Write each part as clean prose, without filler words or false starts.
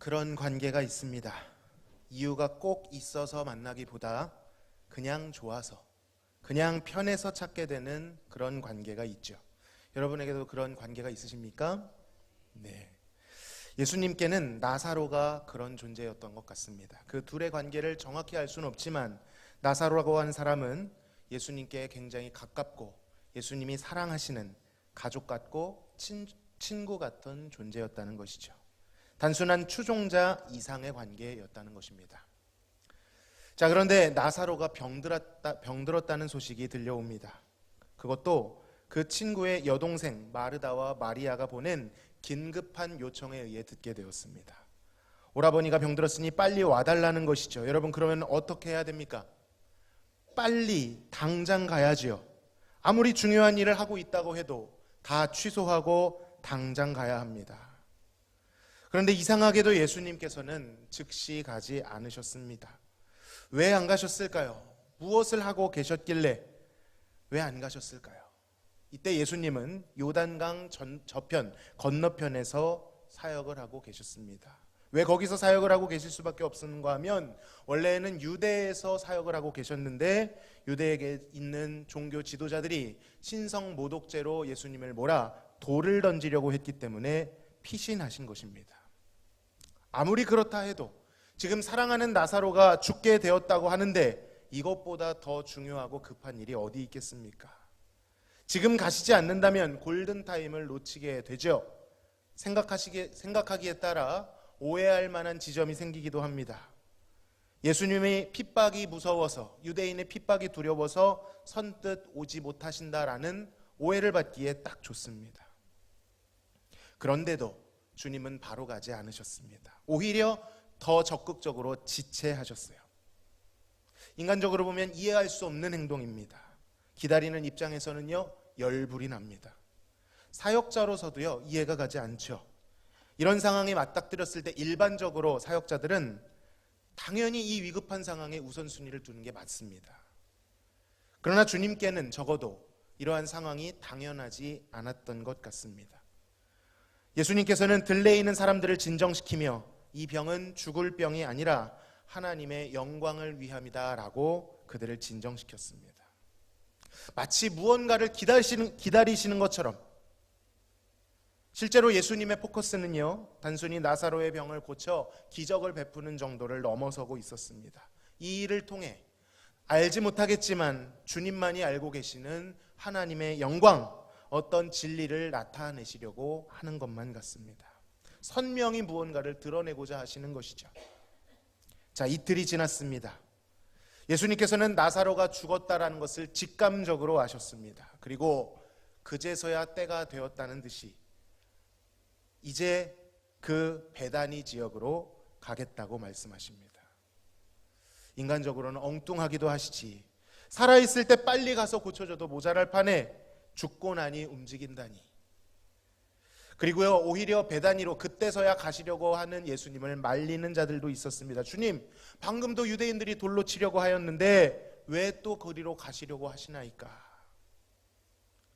그런 관계가 있습니다. 이유가 꼭 있어서 만나기보다 그냥 좋아서, 그냥 편해서 찾게 되는 그런 관계가 있죠. 여러분에게도 그런 관계가 있으십니까? 네. 예수님께는 나사로가 그런 존재였던 것 같습니다. 그 둘의 관계를 정확히 알 수는 없지만 나사로라고 하는 사람은 예수님께 굉장히 가깝고 예수님이 사랑하시는 가족 같고 친구 같은 존재였다는 것이죠. 단순한 추종자 이상의 관계였다는 것입니다. 자, 그런데 나사로가 병들었다는 소식이 들려옵니다. 그것도 그 친구의 여동생 마르다와 마리아가 보낸 긴급한 요청에 의해 듣게 되었습니다. 오라버니가 병들었으니 빨리 와달라는 것이죠. 여러분, 그러면 어떻게 해야 됩니까? 빨리 당장 가야지요. 아무리 중요한 일을 하고 있다고 해도 다 취소하고 당장 가야 합니다. 그런데 이상하게도 예수님께서는 즉시 가지 않으셨습니다. 왜 안 가셨을까요? 무엇을 하고 계셨길래 왜 안 가셨을까요? 이때 예수님은 요단강 저편, 건너편에서 사역을 하고 계셨습니다. 왜 거기서 사역을 하고 계실 수밖에 없었는가 하면 원래는 유대에서 사역을 하고 계셨는데 유대에 있는 종교 지도자들이 신성 모독죄로 예수님을 몰아 돌을 던지려고 했기 때문에 피신하신 것입니다. 아무리 그렇다 해도 지금 사랑하는 나사로가 죽게 되었다고 하는데 이것보다 더 중요하고 급한 일이 어디 있겠습니까? 지금 가시지 않는다면 골든타임을 놓치게 되죠. 생각하기에 따라 오해할 만한 지점이 생기기도 합니다. 예수님의 핍박이 무서워서, 유대인의 핍박이 두려워서 선뜻 오지 못하신다라는 오해를 받기에 딱 좋습니다. 그런데도 주님은 바로 가지 않으셨습니다. 오히려 더 적극적으로 지체하셨어요. 인간적으로 보면 이해할 수 없는 행동입니다. 기다리는 입장에서는요, 열불이 납니다. 사역자로서도요, 이해가 가지 않죠. 이런 상황에 맞닥뜨렸을 때 일반적으로 사역자들은 당연히 이 위급한 상황에 우선순위를 두는 게 맞습니다. 그러나 주님께는 적어도 이러한 상황이 당연하지 않았던 것 같습니다. 예수님께서는 들레 있는 사람들을 진정시키며 이 병은 죽을 병이 아니라 하나님의 영광을 위함이다 라고 그들을 진정시켰습니다. 마치 무언가를 기다리시는 것처럼 실제로 예수님의 포커스는요, 단순히 나사로의 병을 고쳐 기적을 베푸는 정도를 넘어서고 있었습니다. 이 일을 통해 알지 못하겠지만 주님만이 알고 계시는 하나님의 영광, 어떤 진리를 나타내시려고 하는 것만 같습니다. 선명히 무언가를 드러내고자 하시는 것이죠. 자, 이틀이 지났습니다. 예수님께서는 나사로가 죽었다라는 것을 직감적으로 아셨습니다. 그리고 그제서야 때가 되었다는 듯이 이제 그 베다니 지역으로 가겠다고 말씀하십니다. 인간적으로는 엉뚱하기도 하시지, 살아있을 때 빨리 가서 고쳐줘도 모자랄 판에 죽고 나니 움직인다니. 그리고요, 오히려 베다니로 그때서야 가시려고 하는 예수님을 말리는 자들도 있었습니다. 주님, 방금도 유대인들이 돌로 치려고 하였는데 왜 또 거리로 가시려고 하시나이까?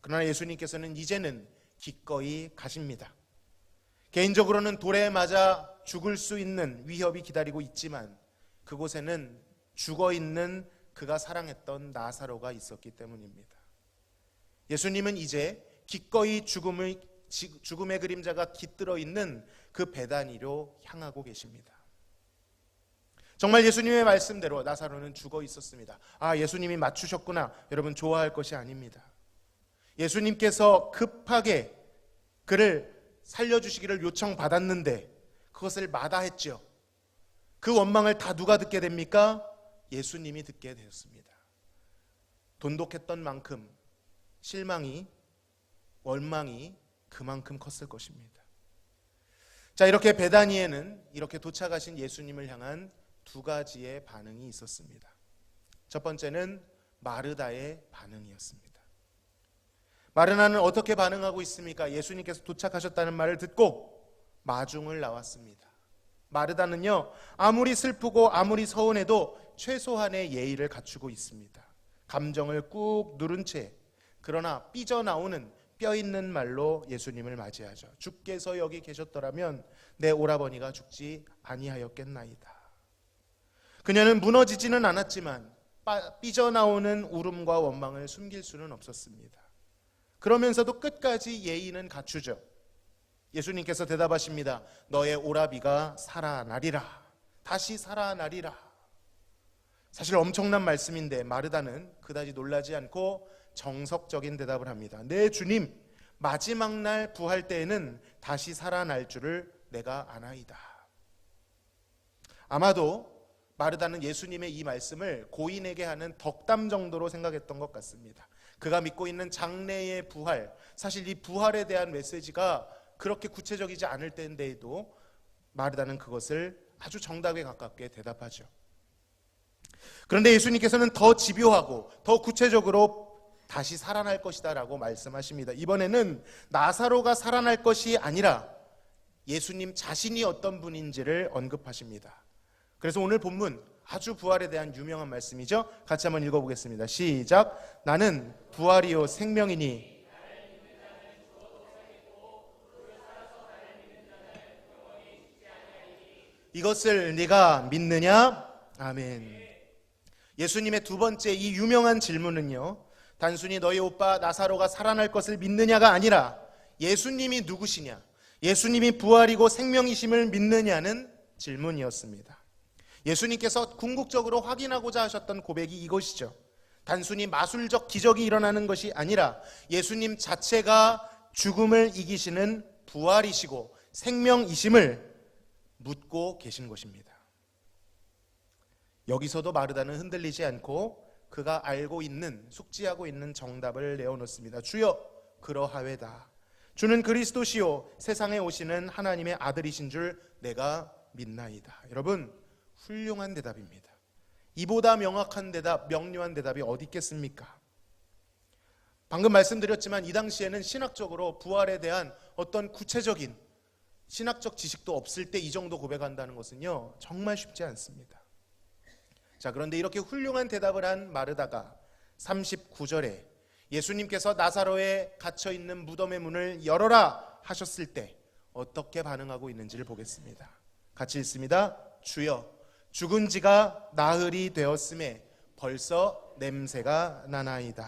그러나 예수님께서는 이제는 기꺼이 가십니다. 개인적으로는 돌에 맞아 죽을 수 있는 위협이 기다리고 있지만 그곳에는 죽어있는 그가 사랑했던 나사로가 있었기 때문입니다. 예수님은 이제 기꺼이 죽음의 그림자가 깃들어 있는 그 베다니로 향하고 계십니다. 정말 예수님의 말씀대로 나사로는 죽어 있었습니다. 아, 예수님이 맞추셨구나. 여러분, 좋아할 것이 아닙니다. 예수님께서 급하게 그를 살려주시기를 요청받았는데 그것을 마다했죠. 그 원망을 다 누가 듣게 됩니까? 예수님이 듣게 되었습니다. 돈독했던 만큼 실망이, 원망이 그만큼 컸을 것입니다. 자, 이렇게 베다니에는 이렇게 도착하신 예수님을 향한 두 가지의 반응이 있었습니다. 첫 번째는 마르다의 반응이었습니다. 마르다는 어떻게 반응하고 있습니까? 예수님께서 도착하셨다는 말을 듣고 마중을 나왔습니다. 마르다는요, 아무리 슬프고 아무리 서운해도 최소한의 예의를 갖추고 있습니다. 감정을 꾹 누른 채, 그러나 삐져나오는 뼈 있는 말로 예수님을 맞이하죠. 주께서 여기 계셨더라면 내 오라버니가 죽지 아니하였겠나이다. 그녀는 무너지지는 않았지만 삐져나오는 울음과 원망을 숨길 수는 없었습니다. 그러면서도 끝까지 예의는 갖추죠. 예수님께서 대답하십니다. 너의 오라비가 살아나리라. 다시 살아나리라. 사실 엄청난 말씀인데 마르다는 그다지 놀라지 않고 정석적인 대답을 합니다. 내 주님, 마지막 날 부활 때에는 다시 살아날 줄을 내가 아나이다. 아마도 마르다는 예수님의 이 말씀을 고인에게 하는 덕담 정도로 생각했던 것 같습니다. 그가 믿고 있는 장래의 부활, 사실 이 부활에 대한 메시지가 그렇게 구체적이지 않을 때인데도 마르다는 그것을 아주 정답에 가깝게 대답하죠. 그런데 예수님께서는 더 집요하고 더 구체적으로 다시 살아날 것이다 라고 말씀하십니다. 이번에는 나사로가 살아날 것이 아니라 예수님 자신이 어떤 분인지를 언급하십니다. 그래서 오늘 본문 아주 부활에 대한 유명한 말씀이죠. 같이 한번 읽어보겠습니다. 시작. 나는 부활이요 생명이니 이것을 네가 믿느냐? 아멘. 예수님의 두 번째 이 유명한 질문은요, 단순히 너희 오빠 나사로가 살아날 것을 믿느냐가 아니라 예수님이 누구시냐, 예수님이 부활이고 생명이심을 믿느냐는 질문이었습니다. 예수님께서 궁극적으로 확인하고자 하셨던 고백이 이것이죠. 단순히 마술적 기적이 일어나는 것이 아니라 예수님 자체가 죽음을 이기시는 부활이시고 생명이심을 묻고 계신 것입니다. 여기서도 마르다는 흔들리지 않고 그가 알고 있는, 숙지하고 있는 정답을 내어놓습니다. 주여, 그러하외다. 주는 그리스도시요 세상에 오시는 하나님의 아들이신 줄 내가 믿나이다. 여러분, 훌륭한 대답입니다. 이보다 명확한 대답, 명료한 대답이 어디 있겠습니까? 방금 말씀드렸지만 이 당시에는 신학적으로 부활에 대한 어떤 구체적인 신학적 지식도 없을 때 이 정도 고백한다는 것은요, 정말 쉽지 않습니다. 자, 그런데 이렇게 훌륭한 대답을 한 마르다가 39절에 예수님께서 나사로에 갇혀있는 무덤의 문을 열어라 하셨을 때 어떻게 반응하고 있는지를 보겠습니다. 같이 읽습니다. 주여, 죽은 지가 나흘이 되었음에 벌써 냄새가 나나이다.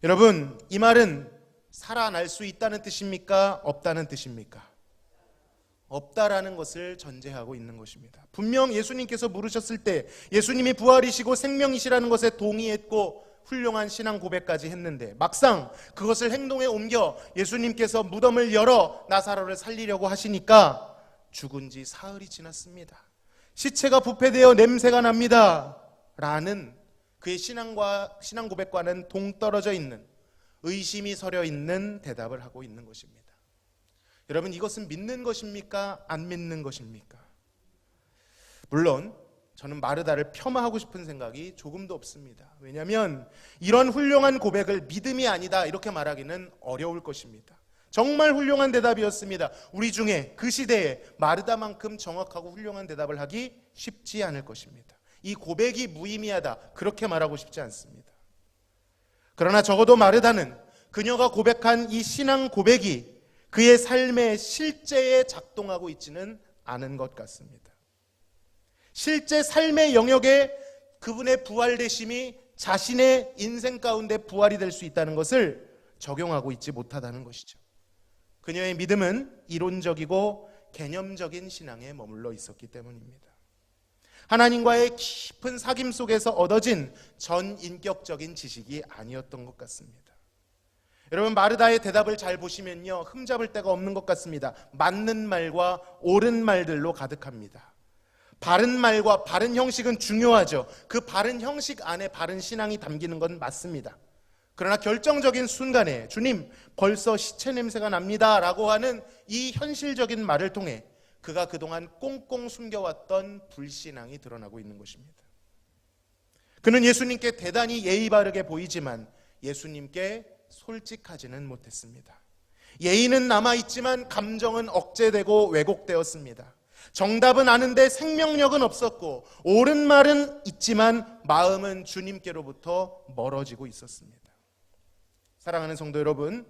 여러분, 이 말은 살아날 수 있다는 뜻입니까? 없다는 뜻입니까? 없다라는 것을 전제하고 있는 것입니다. 분명 예수님께서 물으셨을 때 예수님이 부활이시고 생명이시라는 것에 동의했고 훌륭한 신앙 고백까지 했는데 막상 그것을 행동에 옮겨 예수님께서 무덤을 열어 나사로를 살리려고 하시니까 죽은 지 사흘이 지났습니다. 시체가 부패되어 냄새가 납니다. 라는 그의 신앙 고백과는 동떨어져 있는, 의심이 서려 있는 대답을 하고 있는 것입니다. 여러분, 이것은 믿는 것입니까? 안 믿는 것입니까? 물론 저는 마르다를 폄하하고 싶은 생각이 조금도 없습니다. 왜냐하면 이런 훌륭한 고백을 믿음이 아니다 이렇게 말하기는 어려울 것입니다. 정말 훌륭한 대답이었습니다. 우리 중에 그 시대에 마르다만큼 정확하고 훌륭한 대답을 하기 쉽지 않을 것입니다. 이 고백이 무의미하다 그렇게 말하고 싶지 않습니다. 그러나 적어도 마르다는 그녀가 고백한 이 신앙 고백이 그의 삶의 실제에 작동하고 있지는 않은 것 같습니다. 실제 삶의 영역에 그분의 부활되심이 자신의 인생 가운데 부활이 될 수 있다는 것을 적용하고 있지 못하다는 것이죠. 그녀의 믿음은 이론적이고 개념적인 신앙에 머물러 있었기 때문입니다. 하나님과의 깊은 사귐 속에서 얻어진 전인격적인 지식이 아니었던 것 같습니다. 여러분, 마르다의 대답을 잘 보시면요, 흠잡을 데가 없는 것 같습니다. 맞는 말과 옳은 말들로 가득합니다. 바른 말과 바른 형식은 중요하죠. 그 바른 형식 안에 바른 신앙이 담기는 건 맞습니다. 그러나 결정적인 순간에 주님, 벌써 시체 냄새가 납니다 라고 하는 이 현실적인 말을 통해 그가 그동안 꽁꽁 숨겨왔던 불신앙이 드러나고 있는 것입니다. 그는 예수님께 대단히 예의 바르게 보이지만 예수님께 솔직하지는 못했습니다. 예의는 남아있지만 감정은 억제되고 왜곡되었습니다. 정답은 아는데 생명력은 없었고 옳은 말은 있지만 마음은 주님께로부터 멀어지고 있었습니다. 사랑하는 성도 여러분,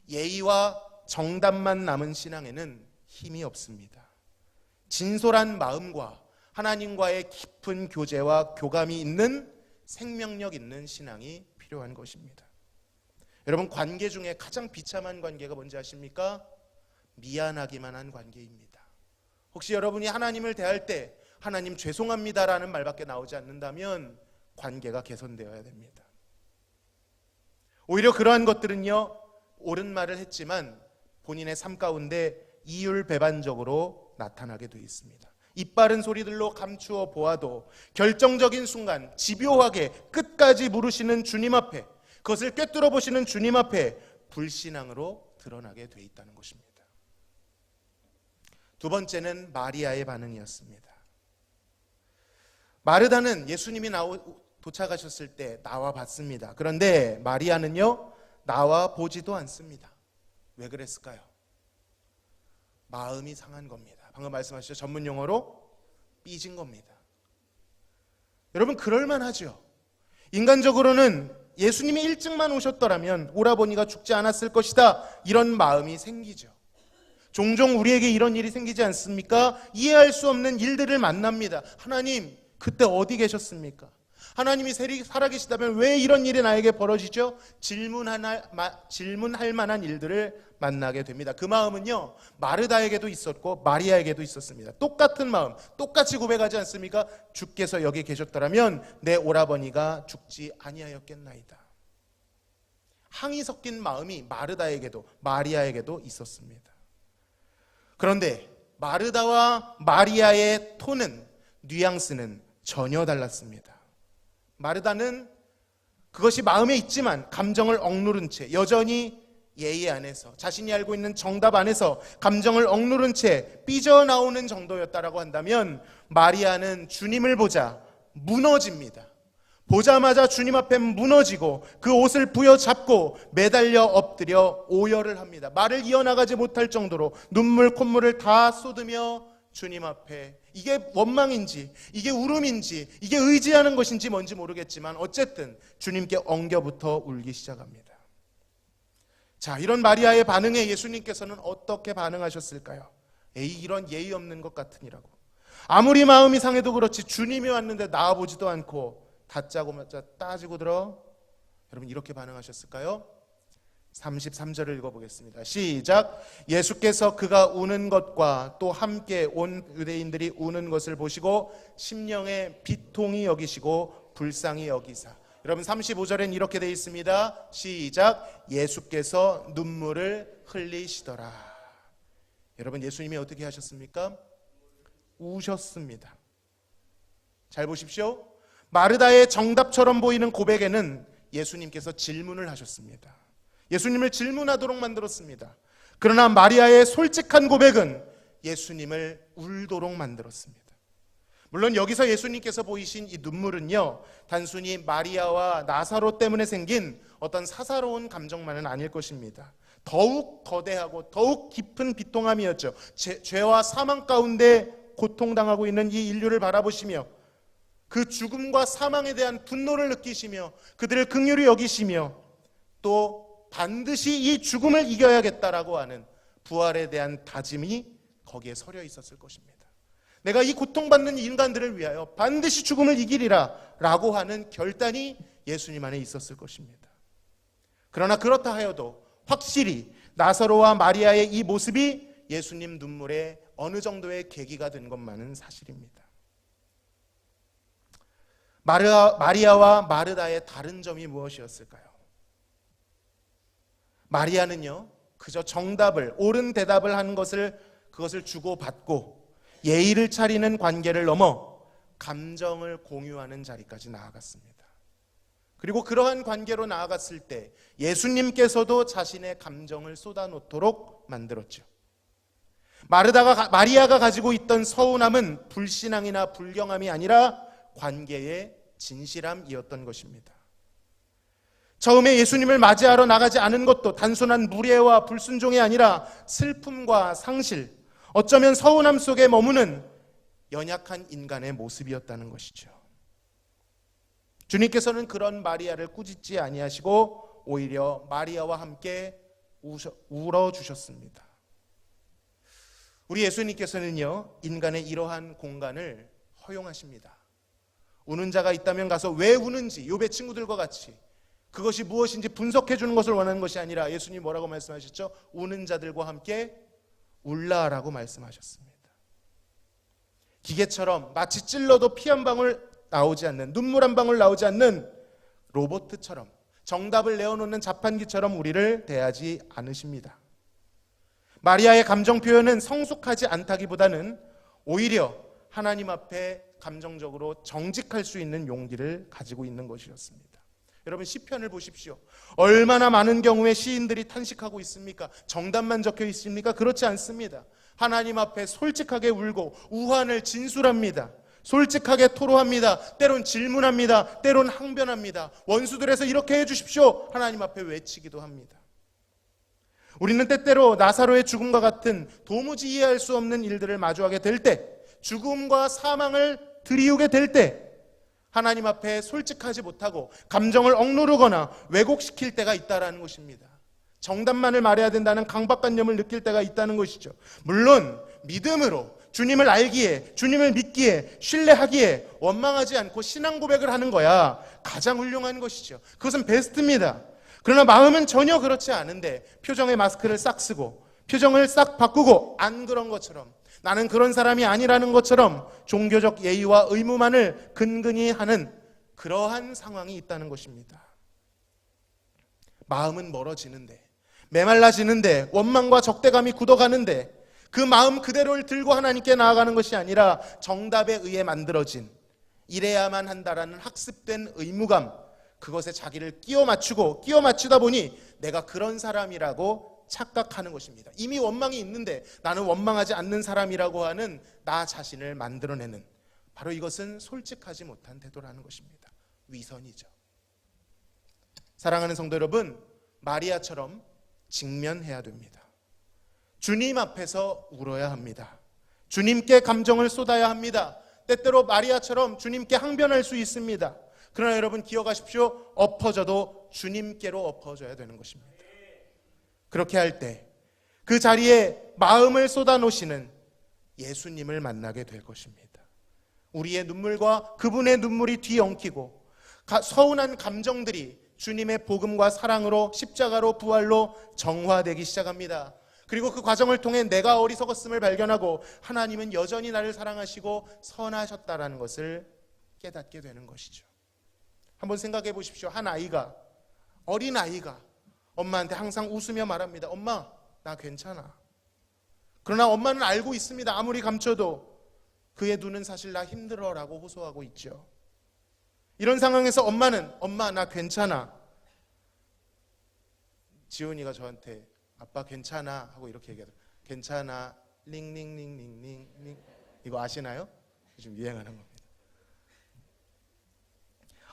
예의와 정답만 남은 신앙에는 힘이 없습니다. 진솔한 마음과 하나님과의 깊은 교제와 교감이 있는 생명력 있는 신앙이 필요한 것입니다. 여러분, 관계 중에 가장 비참한 관계가 뭔지 아십니까? 미안하기만 한 관계입니다. 혹시 여러분이 하나님을 대할 때 하나님 죄송합니다라는 말밖에 나오지 않는다면 관계가 개선되어야 됩니다. 오히려 그러한 것들은요, 옳은 말을 했지만 본인의 삶 가운데 이율배반적으로 나타나게 되어 있습니다. 이빠른 소리들로 감추어 보아도 결정적인 순간 집요하게 끝까지 물으시는 주님 앞에, 그것을 꿰뚫어 보시는 주님 앞에 불신앙으로 드러나게 되어 있다는 것입니다. 두 번째는 마리아의 반응이었습니다. 마르다는 예수님이 도착하셨을 때 나와 봤습니다. 그런데 마리아는요, 나와 보지도 않습니다. 왜 그랬을까요? 마음이 상한 겁니다. 방금 말씀하셨죠? 전문 용어로 삐진 겁니다. 여러분, 그럴만하죠. 인간적으로는 예수님이 일찍만 오셨더라면 오라버니가 죽지 않았을 것이다, 이런 마음이 생기죠. 종종 우리에게 이런 일이 생기지 않습니까? 이해할 수 없는 일들을 만납니다. 하나님, 그때 어디 계셨습니까? 하나님이 살아계시다면 왜 이런 일이 나에게 벌어지죠? 질문할 만한 일들을 만나게 됩니다. 그 마음은요, 마르다에게도 있었고 마리아에게도 있었습니다. 똑같은 마음, 똑같이 고백하지 않습니까? 주께서 여기 계셨더라면 내 오라버니가 죽지 아니하였겠나이다. 항이 섞인 마음이 마르다에게도 마리아에게도 있었습니다. 그런데 마르다와 마리아의 톤은, 뉘앙스는 전혀 달랐습니다. 마르다는 그것이 마음에 있지만 감정을 억누른 채, 여전히 예의 안에서, 자신이 알고 있는 정답 안에서 감정을 억누른 채 삐져나오는 정도였다라고 한다면, 마리아는 주님을 보자 무너집니다. 보자마자 주님 앞에 무너지고 그 옷을 부여잡고 매달려 엎드려 오열을 합니다. 말을 이어나가지 못할 정도로 눈물 콧물을 다 쏟으며 주님 앞에, 이게 원망인지 이게 울음인지 이게 의지하는 것인지 뭔지 모르겠지만 어쨌든 주님께 엉겨붙어 울기 시작합니다. 자, 이런 마리아의 반응에 예수님께서는 어떻게 반응하셨을까요? 에이, 이런 예의 없는 것 같으니라고. 아무리 마음이 상해도 그렇지 주님이 왔는데 나와보지도 않고 다짜고짜 따지고 들어. 여러분, 이렇게 반응하셨을까요? 33절을 읽어보겠습니다. 시작. 예수께서 그가 우는 것과 또 함께 온 유대인들이 우는 것을 보시고 심령에 비통히 여기시고 불쌍히 여기사. 여러분, 35절엔 이렇게 되어 있습니다. 시작. 예수께서 눈물을 흘리시더라. 여러분, 예수님이 어떻게 하셨습니까? 우셨습니다. 잘 보십시오. 마르다의 정답처럼 보이는 고백에는 예수님께서 질문을 하셨습니다. 예수님을 질문하도록 만들었습니다. 그러나 마리아의 솔직한 고백은 예수님을 울도록 만들었습니다. 물론 여기서 예수님께서 보이신 이 눈물은요, 단순히 마리아와 나사로 때문에 생긴 어떤 사사로운 감정만은 아닐 것입니다. 더욱 거대하고 더욱 깊은 비통함이었죠. 죄와 사망 가운데 고통당하고 있는 이 인류를 바라보시며 그 죽음과 사망에 대한 분노를 느끼시며 그들을 긍휼히 여기시며 또 반드시 이 죽음을 이겨야겠다라고 하는 부활에 대한 다짐이 거기에 서려 있었을 것입니다. 내가 이 고통받는 인간들을 위하여 반드시 죽음을 이기리라 라고 하는 결단이 예수님 안에 있었을 것입니다. 그러나 그렇다 하여도 확실히 나사로와 마리아의 이 모습이 예수님 눈물에 어느 정도의 계기가 된 것만은 사실입니다. 마리아와 마르다의 다른 점이 무엇이었을까요? 마리아는요, 그저 정답을, 옳은 대답을 하는 그것을 주고받고 예의를 차리는 관계를 넘어 감정을 공유하는 자리까지 나아갔습니다. 그리고 그러한 관계로 나아갔을 때 예수님께서도 자신의 감정을 쏟아놓도록 만들었죠. 마리아가 가지고 있던 서운함은 불신앙이나 불경함이 아니라 관계의 진실함이었던 것입니다. 처음에 예수님을 맞이하러 나가지 않은 것도 단순한 무례와 불순종이 아니라 슬픔과 상실, 어쩌면 서운함 속에 머무는 연약한 인간의 모습이었다는 것이죠. 주님께서는 그런 마리아를 꾸짖지 아니하시고 오히려 마리아와 함께 울어주셨습니다. 우리 예수님께서는요, 인간의 이러한 공간을 허용하십니다. 우는 자가 있다면 가서 왜 우는지 욥의 친구들과 같이 그것이 무엇인지 분석해 주는 것을 원하는 것이 아니라 예수님이 뭐라고 말씀하셨죠? 우는 자들과 함께 울라라고 말씀하셨습니다. 기계처럼 마치 찔러도 피 한 방울 나오지 않는, 눈물 한 방울 나오지 않는 로봇처럼, 정답을 내어놓는 자판기처럼 우리를 대하지 않으십니다. 마리아의 감정 표현은 성숙하지 않다기보다는 오히려 하나님 앞에 감정적으로 정직할 수 있는 용기를 가지고 있는 것이었습니다. 여러분, 시편을 보십시오. 얼마나 많은 경우에 시인들이 탄식하고 있습니까? 정답만 적혀 있습니까? 그렇지 않습니다. 하나님 앞에 솔직하게 울고 우환을 진술합니다. 솔직하게 토로합니다. 때론 질문합니다. 때론 항변합니다. 원수들에서 이렇게 해주십시오. 하나님 앞에 외치기도 합니다. 우리는 때때로 나사로의 죽음과 같은 도무지 이해할 수 없는 일들을 마주하게 될 때, 죽음과 사망을 들이우게 될 때 하나님 앞에 솔직하지 못하고 감정을 억누르거나 왜곡시킬 때가 있다는 것입니다. 정답만을 말해야 된다는 강박관념을 느낄 때가 있다는 것이죠. 물론 믿음으로 주님을 알기에, 주님을 믿기에, 신뢰하기에 원망하지 않고 신앙 고백을 하는 거야 가장 훌륭한 것이죠. 그것은 베스트입니다. 그러나 마음은 전혀 그렇지 않은데 표정에 마스크를 싹 쓰고 표정을 싹 바꾸고 안 그런 것처럼, 나는 그런 사람이 아니라는 것처럼 종교적 예의와 의무만을 근근히 하는 그러한 상황이 있다는 것입니다. 마음은 멀어지는데, 메말라지는데, 원망과 적대감이 굳어가는데 그 마음 그대로를 들고 하나님께 나아가는 것이 아니라 정답에 의해 만들어진, 이래야만 한다라는 학습된 의무감, 그것에 자기를 끼워 맞추다 보니 내가 그런 사람이라고 착각하는 것입니다. 이미 원망이 있는데 나는 원망하지 않는 사람이라고 하는 나 자신을 만들어내는, 바로 이것은 솔직하지 못한 태도라는 것입니다. 위선이죠. 사랑하는 성도 여러분, 마리아처럼 직면해야 됩니다. 주님 앞에서 울어야 합니다. 주님께 감정을 쏟아야 합니다. 때때로 마리아처럼 주님께 항변할 수 있습니다. 그러나 여러분 기억하십시오. 엎어져도 주님께로 엎어져야 되는 것입니다. 그렇게 할 때 그 자리에 마음을 쏟아놓으시는 예수님을 만나게 될 것입니다. 우리의 눈물과 그분의 눈물이 뒤엉키고 서운한 감정들이 주님의 복음과 사랑으로, 십자가로, 부활로 정화되기 시작합니다. 그리고 그 과정을 통해 내가 어리석었음을 발견하고 하나님은 여전히 나를 사랑하시고 선하셨다라는 것을 깨닫게 되는 것이죠. 한번 생각해 보십시오. 한 아이가, 어린 아이가 엄마한테 항상 웃으며 말합니다. 엄마, 나 괜찮아. 그러나 엄마는 알고 있습니다. 아무리 감춰도 그의 눈은 사실 나 힘들어라고 호소하고 있죠. 이런 상황에서 엄마는, 엄마, 나 괜찮아. 지훈이가 저한테 아빠 괜찮아 하고 이렇게 얘기하더라고요. 괜찮아, 링링링링링. 이거 아시나요? 요즘 유행하는 겁니다.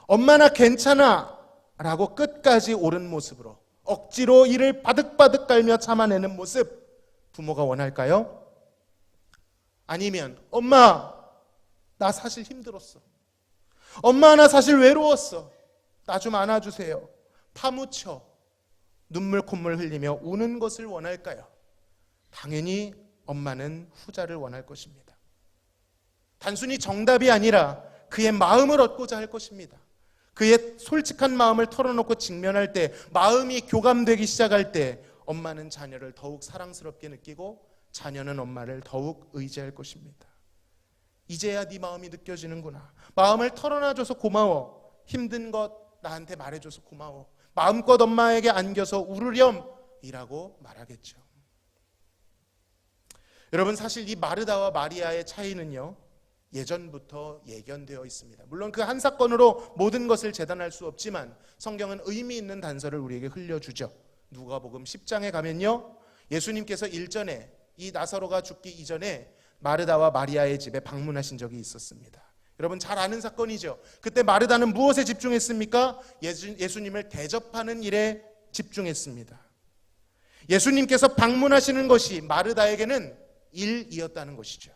엄마 나 괜찮아 라고 끝까지 옳은 모습으로 억지로 이를 바득바득 깔며 참아내는 모습, 부모가 원할까요? 아니면 엄마 나 사실 힘들었어, 엄마 나 사실 외로웠어, 나 좀 안아주세요, 파묻혀 눈물 콧물 흘리며 우는 것을 원할까요? 당연히 엄마는 후자를 원할 것입니다. 단순히 정답이 아니라 그의 마음을 얻고자 할 것입니다. 그의 솔직한 마음을 털어놓고 직면할 때, 마음이 교감되기 시작할 때 엄마는 자녀를 더욱 사랑스럽게 느끼고 자녀는 엄마를 더욱 의지할 것입니다. 이제야 네 마음이 느껴지는구나. 마음을 털어놔줘서 고마워. 힘든 것 나한테 말해줘서 고마워. 마음껏 엄마에게 안겨서 울으렴이라고 말하겠죠. 여러분, 사실 이 마르다와 마리아의 차이는요, 예전부터 예견되어 있습니다. 물론 그 한 사건으로 모든 것을 재단할 수 없지만 성경은 의미 있는 단서를 우리에게 흘려주죠. 누가복음 10장에 가면요, 예수님께서 일전에, 이 나사로가 죽기 이전에 마르다와 마리아의 집에 방문하신 적이 있었습니다. 여러분 잘 아는 사건이죠. 그때 마르다는 무엇에 집중했습니까? 예수님을 대접하는 일에 집중했습니다. 예수님께서 방문하시는 것이 마르다에게는 일이었다는 것이죠.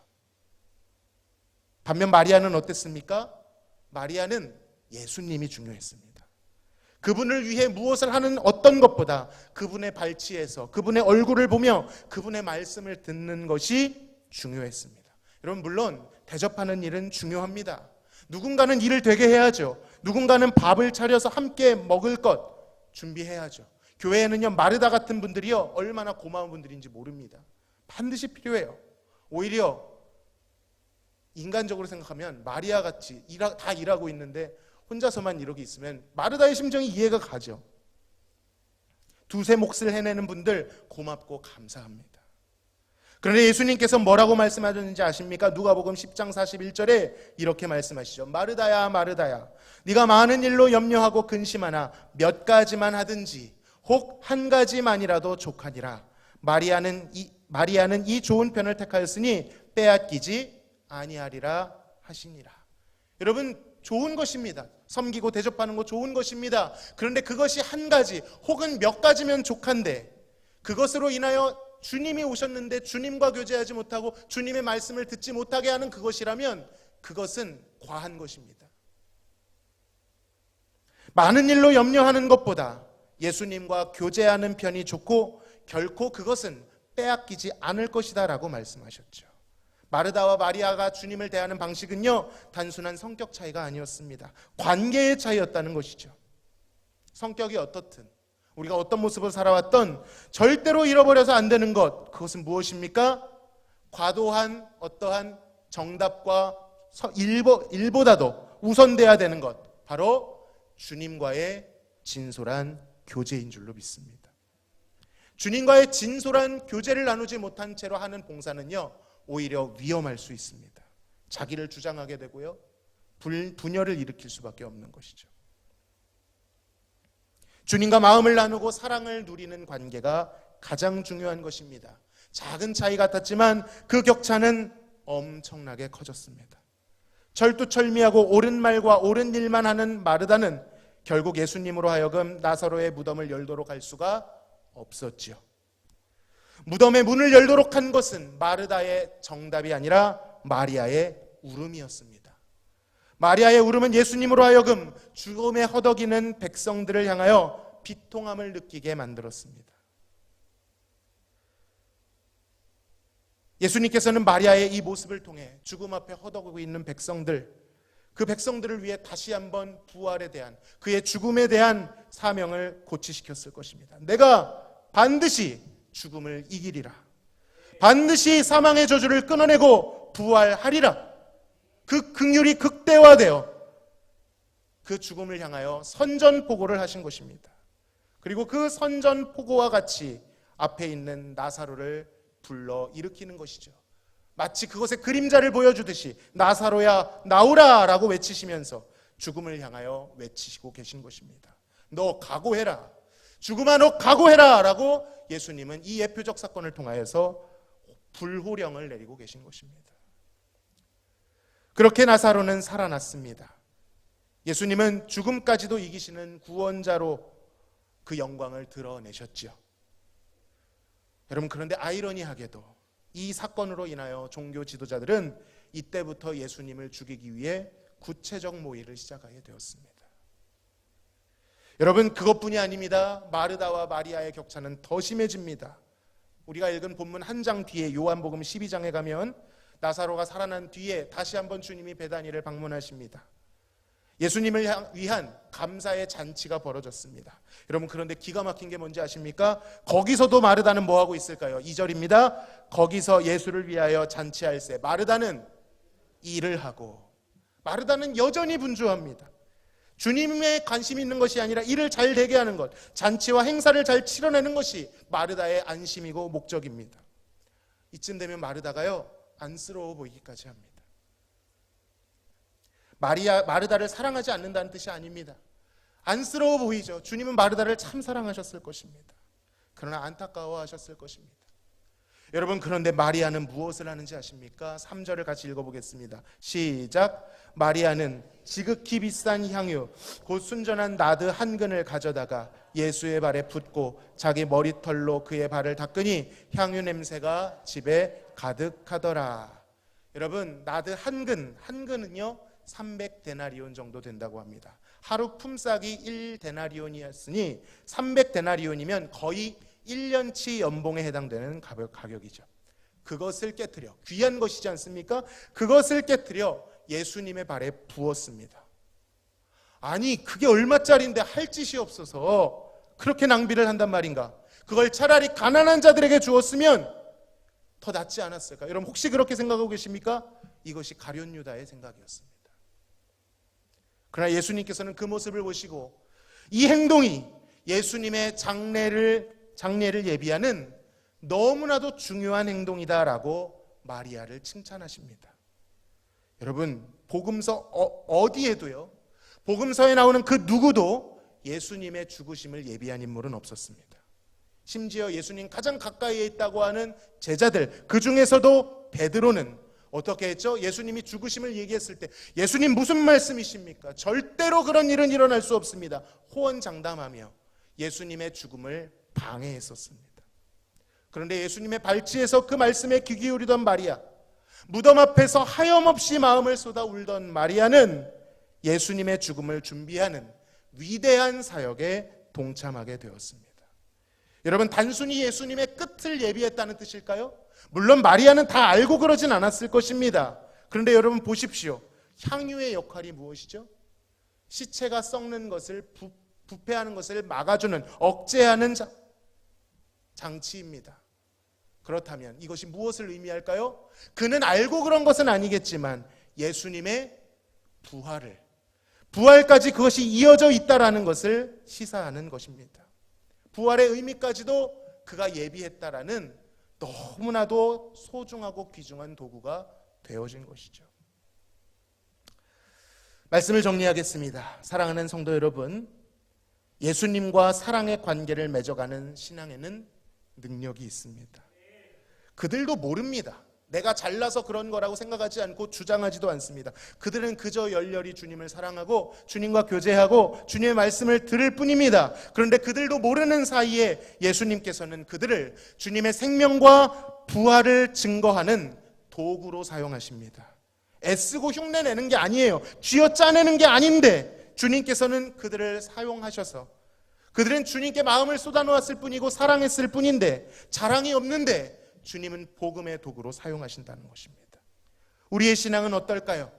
반면 마리아는 어땠습니까? 마리아는 예수님이 중요했습니다. 그분을 위해 무엇을 하는 어떤 것보다 그분의 발치에서 그분의 얼굴을 보며 그분의 말씀을 듣는 것이 중요했습니다. 여러분, 물론 대접하는 일은 중요합니다. 누군가는 일을 되게 해야죠. 누군가는 밥을 차려서 함께 먹을 것 준비해야죠. 교회에는요, 마르다 같은 분들이요, 얼마나 고마운 분들인지 모릅니다. 반드시 필요해요. 오히려 인간적으로 생각하면 마리아 같이 다 일하고 있는데 혼자서만 이러고 있으면 마르다의 심정이 이해가 가죠. 두세 몫을 해내는 분들 고맙고 감사합니다. 그런데 예수님께서 뭐라고 말씀하셨는지 아십니까? 누가복음 10장 41절에 이렇게 말씀하시죠. 마르다야, 마르다야, 네가 많은 일로 염려하고 근심하나 몇 가지만 하든지 혹 한 가지만이라도 족하니라. 마리아는 이 좋은 편을 택하였으니 빼앗기지 아니하리라 하시니라. 여러분, 좋은 것입니다. 섬기고 대접하는 거 좋은 것입니다. 그런데 그것이 한 가지 혹은 몇 가지면 족한데 그것으로 인하여 주님이 오셨는데 주님과 교제하지 못하고 주님의 말씀을 듣지 못하게 하는 그것이라면 그것은 과한 것입니다. 많은 일로 염려하는 것보다 예수님과 교제하는 편이 좋고 결코 그것은 빼앗기지 않을 것이다 라고 말씀하셨죠. 마르다와 마리아가 주님을 대하는 방식은요, 단순한 성격 차이가 아니었습니다. 관계의 차이였다는 것이죠. 성격이 어떻든 우리가 어떤 모습으로 살아왔던 절대로 잃어버려서 안 되는 것, 그것은 무엇입니까? 과도한 어떠한 정답과 일보다도 우선돼야 되는 것, 바로 주님과의 진솔한 교제인 줄로 믿습니다. 주님과의 진솔한 교제를 나누지 못한 채로 하는 봉사는요, 오히려 위험할 수 있습니다. 자기를 주장하게 되고요, 분열을 일으킬 수밖에 없는 것이죠. 주님과 마음을 나누고 사랑을 누리는 관계가 가장 중요한 것입니다. 작은 차이 같았지만 그 격차는 엄청나게 커졌습니다. 철두철미하고 옳은 말과 옳은 일만 하는 마르다는 결국 예수님으로 하여금 나사로의 무덤을 열도록 할 수가 없었지요. 무덤의 문을 열도록 한 것은 마르다의 정답이 아니라 마리아의 울음이었습니다. 마리아의 울음은 예수님으로 하여금 죽음에 허덕이는 백성들을 향하여 비통함을 느끼게 만들었습니다. 예수님께서는 마리아의 이 모습을 통해 죽음 앞에 허덕이고 있는 백성들, 그 백성들을 위해 다시 한번 부활에 대한, 그의 죽음에 대한 사명을 고취시켰을 것입니다. 내가 반드시 죽음을 이기리라. 반드시 사망의 저주를 끊어내고 부활하리라. 그 긍휼이 극대화되어 그 죽음을 향하여 선전포고를 하신 것입니다. 그리고 그 선전포고와 같이 앞에 있는 나사로를 불러 일으키는 것이죠. 마치 그것의 그림자를 보여주듯이 나사로야 나오라 라고 외치시면서 죽음을 향하여 외치시고 계신 것입니다. 너 각오해라. 죽음아 너 각오해라 라고 예수님은 이 예표적 사건을 통하여서 불호령을 내리고 계신 것입니다. 그렇게 나사로는 살아났습니다. 예수님은 죽음까지도 이기시는 구원자로 그 영광을 드러내셨죠. 여러분, 그런데 아이러니하게도 이 사건으로 인하여 종교 지도자들은 이때부터 예수님을 죽이기 위해 구체적 모의를 시작하게 되었습니다. 여러분, 그것뿐이 아닙니다. 마르다와 마리아의 격차는 더 심해집니다. 우리가 읽은 본문 한 장 뒤에 요한복음 12장에 가면 나사로가 살아난 뒤에 다시 한번 주님이 베다니를 방문하십니다. 예수님을 위한 감사의 잔치가 벌어졌습니다. 여러분, 그런데 기가 막힌 게 뭔지 아십니까? 거기서도 마르다는 뭐하고 있을까요? 2절입니다. 거기서 예수를 위하여 잔치할세. 마르다는 일을 하고, 마르다는 여전히 분주합니다. 주님에 관심이 있는 것이 아니라 일을 잘 되게 하는 것, 잔치와 행사를 잘 치러내는 것이 마르다의 안심이고 목적입니다. 이쯤 되면 마르다가요, 안쓰러워 보이기까지 합니다. 마르다를 사랑하지 않는다는 뜻이 아닙니다. 안쓰러워 보이죠. 주님은 마르다를 참 사랑하셨을 것입니다. 그러나 안타까워하셨을 것입니다. 여러분, 그런데 마리아는 무엇을 하는지 아십니까? 3절을 같이 읽어보겠습니다. 시작. 마리아는 지극히 비싼 향유 곧 순전한 나드 한 근을 가져다가 예수의 발에 붓고 자기 머리털로 그의 발을 닦으니 향유 냄새가 집에 가득하더라. 여러분, 나드 한 근은요 300데나리온 정도 된다고 합니다. 하루 품삯이 1데나리온이었으니 300데나리온이면 거의 1년치 연봉에 해당되는 가격이죠. 그것을 깨트려, 귀한 것이지 않습니까? 그것을 깨트려 예수님의 발에 부었습니다. 아니, 그게 얼마짜리인데 할 짓이 없어서 그렇게 낭비를 한단 말인가? 그걸 차라리 가난한 자들에게 주었으면 더 낫지 않았을까? 여러분 혹시 그렇게 생각하고 계십니까? 이것이 가룟 유다의 생각이었습니다. 그러나 예수님께서는 그 모습을 보시고 이 행동이 예수님의 장례를 예비하는 너무나도 중요한 행동이다라고 마리아를 칭찬하십니다. 여러분, 복음서 어디에도요, 복음서에 나오는 그 누구도 예수님의 죽으심을 예비한 인물은 없었습니다. 심지어 예수님 가장 가까이에 있다고 하는 제자들, 그 중에서도 베드로는 어떻게 했죠? 예수님이 죽으심을 얘기했을 때 예수님 무슨 말씀이십니까? 절대로 그런 일은 일어날 수 없습니다. 호언장담하며 예수님의 죽음을 방해했었습니다. 그런데 예수님의 발치에서 그 말씀에 귀 기울이던 마리아, 무덤 앞에서 하염없이 마음을 쏟아 울던 마리아는 예수님의 죽음을 준비하는 위대한 사역에 동참하게 되었습니다. 여러분, 단순히 예수님의 끝을 예비했다는 뜻일까요? 물론 마리아는 다 알고 그러진 않았을 것입니다. 그런데 여러분 보십시오. 향유의 역할이 무엇이죠? 시체가 썩는 것을, 부패하는 것을 막아주는, 억제하는 장치입니다. 그렇다면 이것이 무엇을 의미할까요? 그는 알고 그런 것은 아니겠지만 예수님의 부활까지 그것이 이어져 있다라는 것을 시사하는 것입니다. 부활의 의미까지도 그가 예비했다라는 너무나도 소중하고 귀중한 도구가 되어진 것이죠. 말씀을 정리하겠습니다. 사랑하는 성도 여러분, 예수님과 사랑의 관계를 맺어가는 신앙에는 능력이 있습니다. 그들도 모릅니다. 내가 잘나서 그런 거라고 생각하지 않고 주장하지도 않습니다. 그들은 그저 열렬히 주님을 사랑하고 주님과 교제하고 주님의 말씀을 들을 뿐입니다. 그런데 그들도 모르는 사이에 예수님께서는 그들을 주님의 생명과 부활을 증거하는 도구로 사용하십니다. 애쓰고 흉내내는 게 아니에요. 쥐어짜내는 게 아닌데 주님께서는 그들을 사용하셔서, 그들은 주님께 마음을 쏟아놓았을 뿐이고 사랑했을 뿐인데, 자랑이 없는데 주님은 복음의 도구로 사용하신다는 것입니다. 우리의 신앙은 어떨까요?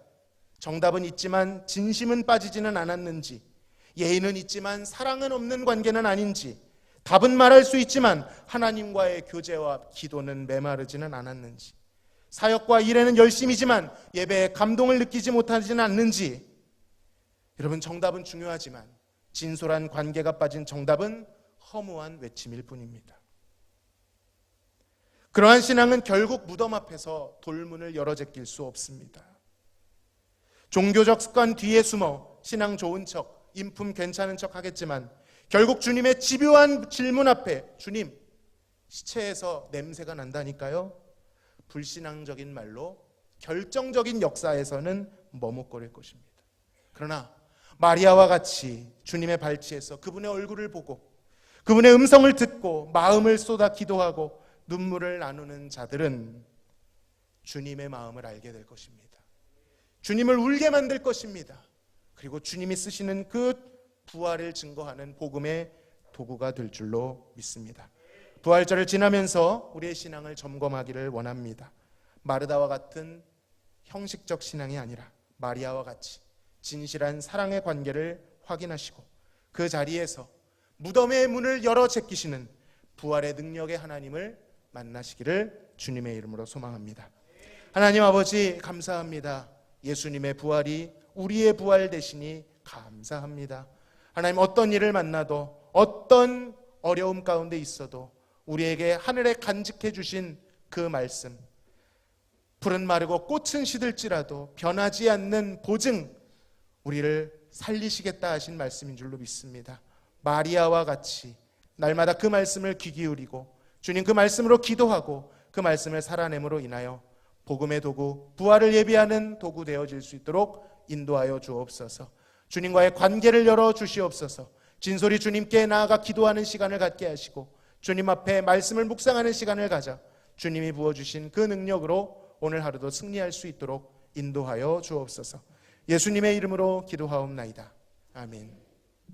정답은 있지만 진심은 빠지지는 않았는지, 예의는 있지만 사랑은 없는 관계는 아닌지, 답은 말할 수 있지만 하나님과의 교제와 기도는 메마르지는 않았는지, 사역과 일에는 열심이지만 예배에 감동을 느끼지 못하지는 않는지. 여러분, 정답은 중요하지만 진솔한 관계가 빠진 정답은 허무한 외침일 뿐입니다. 그러한 신앙은 결국 무덤 앞에서 돌문을 열어 제낄 수 없습니다. 종교적 습관 뒤에 숨어 신앙 좋은 척, 인품 괜찮은 척 하겠지만 결국 주님의 집요한 질문 앞에, 주님, 시체에서 냄새가 난다니까요? 불신앙적인 말로 결정적인 역사에서는 머뭇거릴 것입니다. 그러나 마리아와 같이 주님의 발치에서 그분의 얼굴을 보고 그분의 음성을 듣고 마음을 쏟아 기도하고 눈물을 나누는 자들은 주님의 마음을 알게 될 것입니다. 주님을 울게 만들 것입니다. 그리고 주님이 쓰시는 그 부활을 증거하는 복음의 도구가 될 줄로 믿습니다. 부활절을 지나면서 우리의 신앙을 점검하기를 원합니다. 마르다와 같은 형식적 신앙이 아니라 마리아와 같이 진실한 사랑의 관계를 확인하시고 그 자리에서 무덤의 문을 열어 제끼시는 부활의 능력의 하나님을 만나시기를 주님의 이름으로 소망합니다. 하나님 아버지, 감사합니다. 예수님의 부활이 우리의 부활 되시니 감사합니다. 하나님, 어떤 일을 만나도 어떤 어려움 가운데 있어도 우리에게 하늘에 간직해 주신 그 말씀, 풀은 마르고 꽃은 시들지라도 변하지 않는 보증, 우리를 살리시겠다 하신 말씀인 줄로 믿습니다. 마리아와 같이 날마다 그 말씀을 귀 기울이고 주님 그 말씀으로 기도하고 그 말씀을 살아냄으로 인하여 복음의 도구, 부활을 예비하는 도구 되어질 수 있도록 인도하여 주옵소서. 주님과의 관계를 열어 주시옵소서. 진솔히 주님께 나아가 기도하는 시간을 갖게 하시고 주님 앞에 말씀을 묵상하는 시간을 가져 주님이 부어주신 그 능력으로 오늘 하루도 승리할 수 있도록 인도하여 주옵소서. 예수님의 이름으로 기도하옵나이다. 아멘.